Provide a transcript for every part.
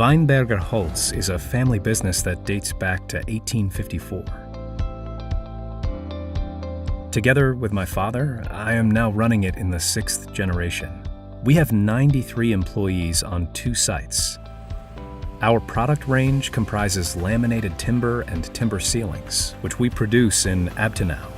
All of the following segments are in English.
Weinberger Holz is a family business that dates back to 1854. Together with my father, I am now running it in the 6th generation. We have 93 employees on 2 sites. Our product range comprises laminated timber and timber ceilings, which we produce in Abtenau.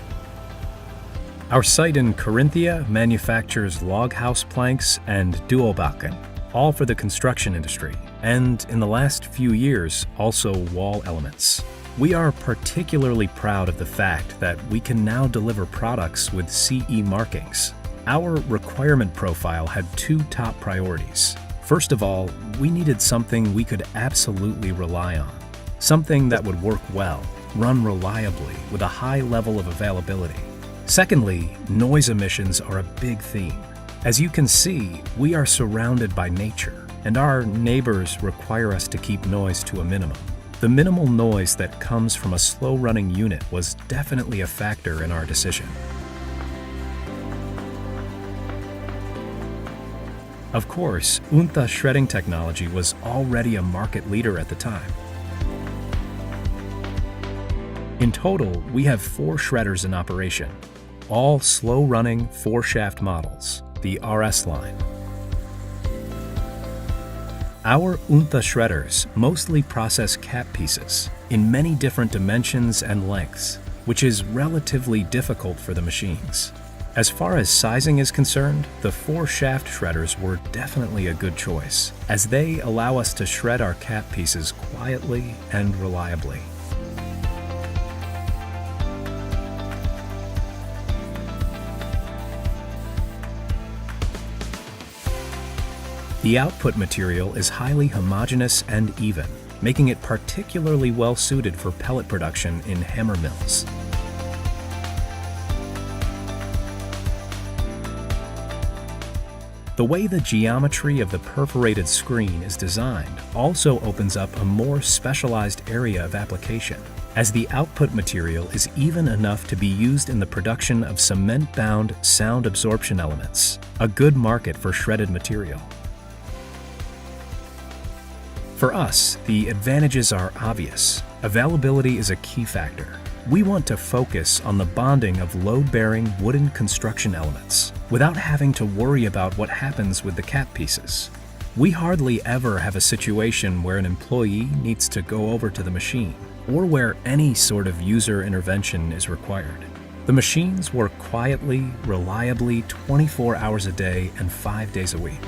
Our site in Carinthia manufactures log house planks and duobacken, all for the construction industry, and in the last few years, also wall elements. We are particularly proud of the fact that we can now deliver products with CE markings. Our requirement profile had 2 top priorities. First of all, we needed something we could absolutely rely on. Something that would work well, run reliably, with a high level of availability. Secondly, noise emissions are a big theme. As you can see, we are surrounded by nature, and our neighbors require us to keep noise to a minimum. The minimal noise that comes from a slow-running unit was definitely a factor in our decision. Of course, UNTHA shredding technology was already a market leader at the time. In total, we have 4 shredders in operation, all slow-running 4-shaft models, the RS line. Our UNTHA shredders mostly process cap pieces in many different dimensions and lengths, which is relatively difficult for the machines. As far as sizing is concerned, the 4-shaft shredders were definitely a good choice, as they allow us to shred our cap pieces quietly and reliably. The output material is highly homogeneous and even, making it particularly well suited for pellet production in hammer mills. The way the geometry of the perforated screen is designed also opens up a more specialized area of application, as the output material is even enough to be used in the production of cement-bound sound absorption elements, a good market for shredded material. For us, the advantages are obvious. Availability is a key factor. We want to focus on the bonding of load-bearing wooden construction elements without having to worry about what happens with the cap pieces. We hardly ever have a situation where an employee needs to go over to the machine or where any sort of user intervention is required. The machines work quietly, reliably, 24 hours a day and 5 days a week.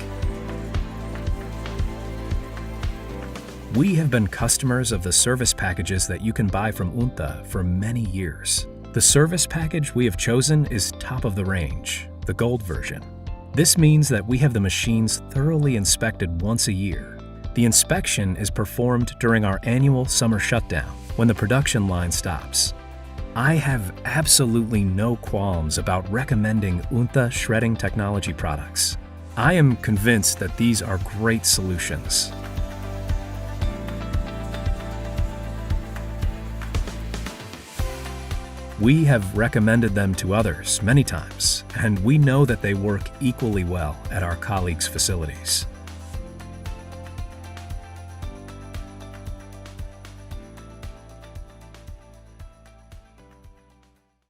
We have been customers of the service packages that you can buy from UNTHA for many years. The service package we have chosen is top of the range, the gold version. This means that we have the machines thoroughly inspected once a year. The inspection is performed during our annual summer shutdown, when the production line stops. I have absolutely no qualms about recommending UNTHA shredding technology products. I am convinced that these are great solutions. We have recommended them to others many times, and we know that they work equally well at our colleagues' facilities.